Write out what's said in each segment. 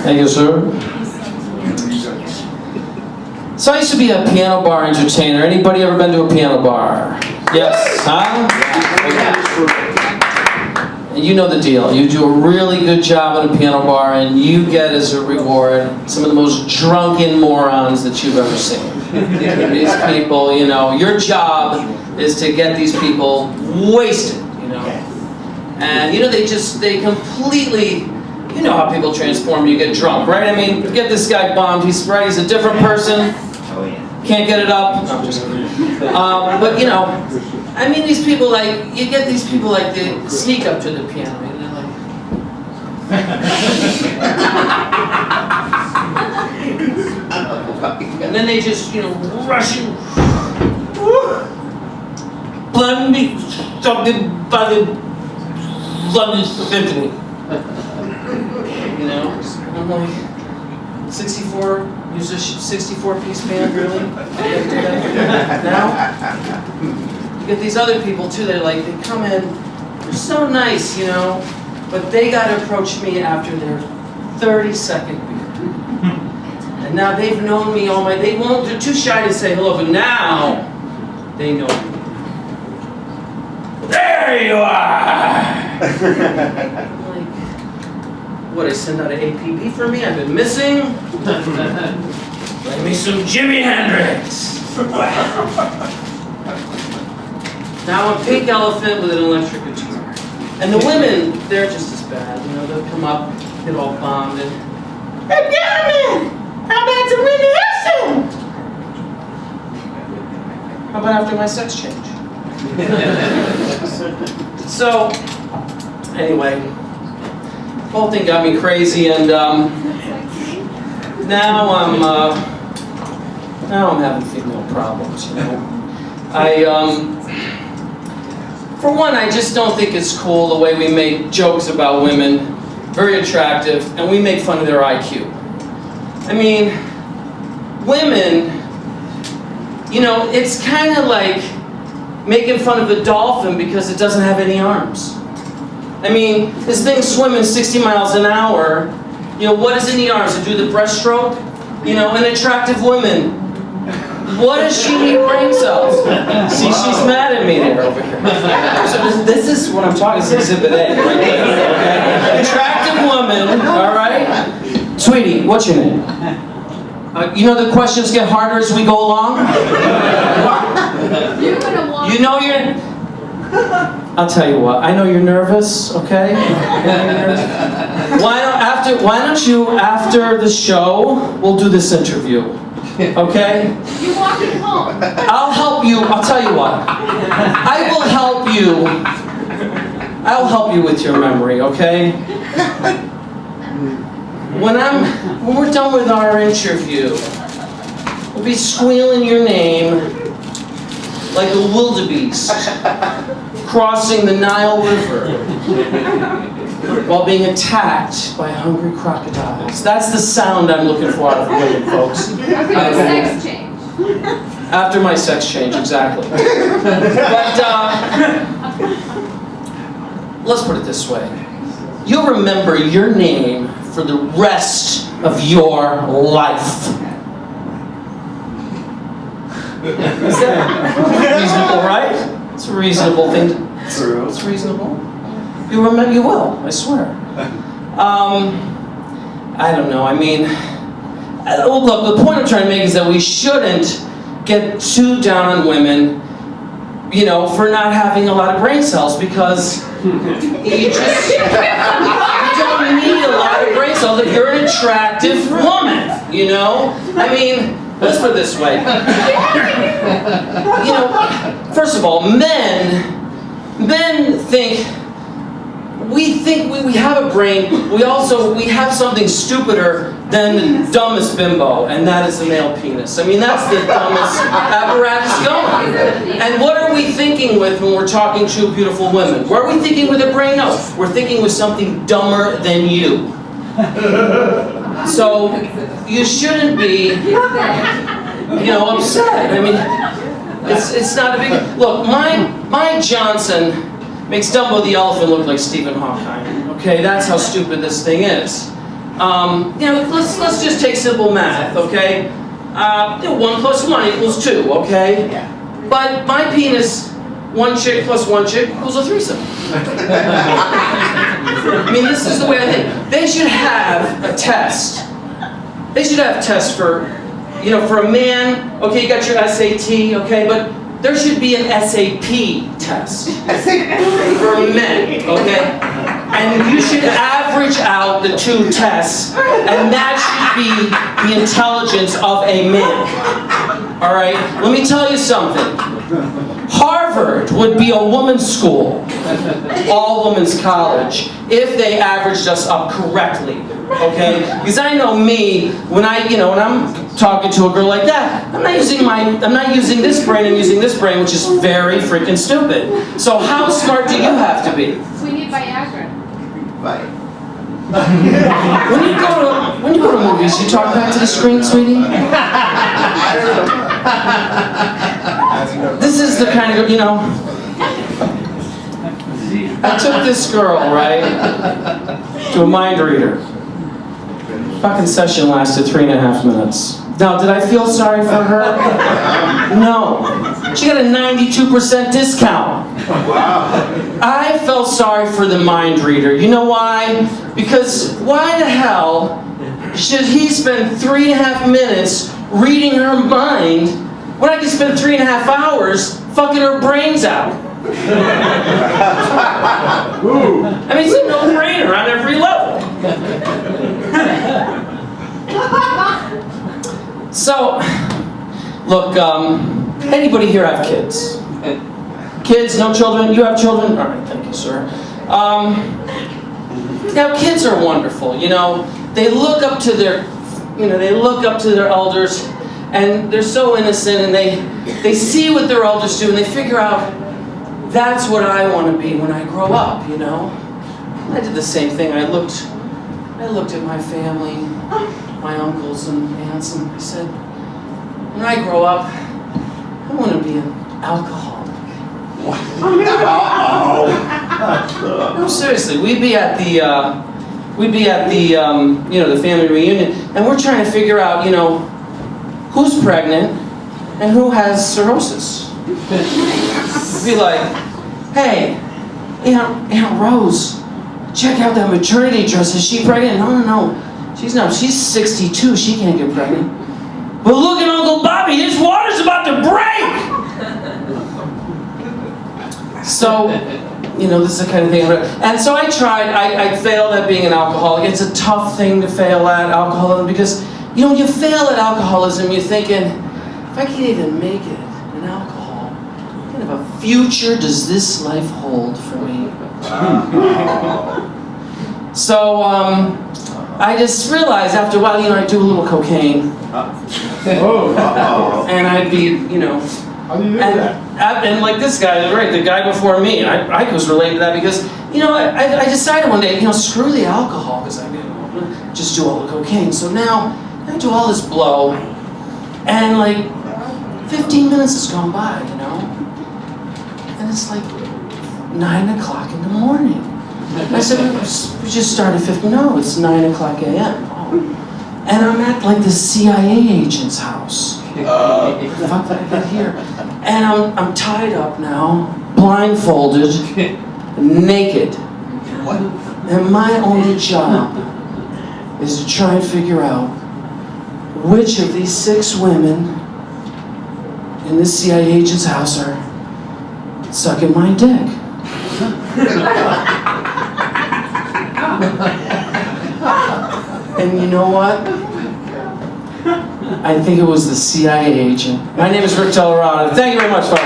Thank you, sir. So I used to be a piano bar entertainer. Anybody ever been to a piano bar? Yes, huh? And you know the deal. You do a really good job at a piano bar and you get as a reward some of the most drunken morons that you've ever seen. These people, you know, your job is to get these people wasted, you know. And you know, they completely, you know how people transform when you get drunk, right? I mean, get this guy bombed, he's a different person. Can't get it up. No, I'm just kidding. But you know, I mean, these people, like, you get these people, like, they sneak up to the piano and they're like, and then they just, you know, rush in. Let me talk about the London Symphony. You know, I'm like, 64. Use a 64-piece band, really? Now, you get these other people too. They're like, they come in, they're so nice, you know, but they got to approach me after their 30-second beer. And now they've known me all my. They're too shy to say hello, but now they know me. There you are. What, I send out an APB for me? I've been missing? Play me some Jimi Hendrix! Now a pink elephant with an electric guitar. And the women, they're just as bad. You know, they'll come up, get all bombed, and hey, gentlemen! How about some Whitney Houston? How about after my sex change? So, anyway. Whole thing got me crazy, and now I'm having female problems. You know, for one, I just don't think it's cool the way we make jokes about women, very attractive, and we make fun of their IQ. I mean, women, you know, it's kind of like making fun of a dolphin because it doesn't have any arms. I mean, this thing's swimming 60 miles an hour. You know, what does it need arms to do the breaststroke? You know, an attractive woman. What does she need brain cells? See, she's mad at me there over here. So this is what I'm talking about. This is Exhibit A, right there. Okay? Attractive woman, all right? Sweetie, what's your name? You know the questions get harder as we go along? You know you're... I'll tell you what, I know you're nervous, okay? Why don't you, after the show, we'll do this interview, okay? You walk it home. I'll help you, I'll tell you what. I'll help you with your memory, okay? When we're done with our interview, we'll be squealing your name like a wildebeest crossing the Nile River while being attacked by hungry crocodiles. That's the sound I'm looking for out of women, folks. After your sex change. After my sex change, exactly. But let's put it this way. You'll remember your name for the rest of your life. Is that reasonable, right? It's a reasonable thing to... True. It's reasonable. You remember, you will, I swear. I don't know, I mean... look, the point I'm trying to make is that we shouldn't get too down on women, you know, for not having a lot of brain cells, because you don't need a lot of brain cells if you're an attractive woman, you know? I mean... Let's put it this way. You know, first of all, men think we have a brain. We have something stupider than the dumbest bimbo, and that is the male penis. I mean, that's the dumbest apparatus going. And what are we thinking with when we're talking to beautiful women? What are we thinking with a brain? No, we're thinking with something dumber than you. So you shouldn't be upset. I mean, it's not a big... Look, my Johnson makes Dumbo the elephant look like Stephen Hawking. Okay, that's how stupid this thing is. Let's just take simple math, okay? 1 + 1 = 2, okay? Yeah. But my penis, 1 chick plus 1 chick equals a threesome. I mean, this is the way I think. They should have a test. They should have tests for, for a man. Okay, you got your SAT, okay, but there should be an SAP test for men, okay? And you should average out the 2 tests, and that should be the intelligence of a man. All right? Let me tell you something. Harvard would be a woman's school, all women's college, if they averaged us up correctly. Okay? Because I know me, when I'm talking to a girl like that, I'm not using this brain, I'm using this brain, which is very freaking stupid. So how smart do you have to be? We need Viagra. Right. When you go to movies, you talk back to the screen, sweetie? This is the kind of, I took this girl, right, to a mind reader. Fucking session lasted 3.5 minutes. Now, did I feel sorry for her? No. She got a 92% discount. Wow. I felt sorry for the mind reader. You know why? Because why the hell should he spend 3.5 minutes reading her mind when I can spend 3.5 hours fucking her brains out? I mean, it's a no-brainer on every level. So, look, anybody here have kids? Kids, no children? You have children? All right, thank you, sir. Now, kids are wonderful. They look up to their, elders, and they're so innocent, and they see what their elders do, and they figure out that's what I want to be when I grow up. I did the same thing. I looked at my family, my uncles and aunts, and I said, when I grow up, I want to be an alcoholic. No, seriously, we'd be at the the family reunion, and we're trying to figure out, who's pregnant and who has cirrhosis. We'd be like, hey, Aunt Rose, check out that maternity dress. Is she pregnant? No. She's 62. She can't get pregnant. But look at Uncle Bobby. His water's about to break. So, this is the kind of thing. And so I tried. I failed at being an alcoholic. It's a tough thing to fail at alcoholism because, when you fail at alcoholism, you're thinking, if I can't even make it in alcohol, what kind of a future does this life hold for me? So, I just realized after a while, I'd do a little cocaine. And I'd be, How do you do that? And like this guy, right, the guy before me, I was related to that because, I decided one day, screw the alcohol, because I just do all the cocaine. So now, I do all this blow, and like, 15 minutes has gone by, and it's like 9 o'clock in the morning. I said, we just started 15, no, it's 9 o'clock a.m. Oh. And I'm at like the CIA agent's house. What the fuck did I get here? And I'm tied up now, blindfolded, naked. What? And my only job is to try and figure out which of these 6 women in this CIA agent's house are sucking my dick. And you know what? I think it was the CIA agent. My name is Rick Telerado. Thank you very much, folks.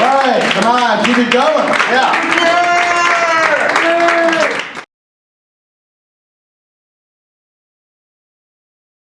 All right, come on, keep it going. Yeah.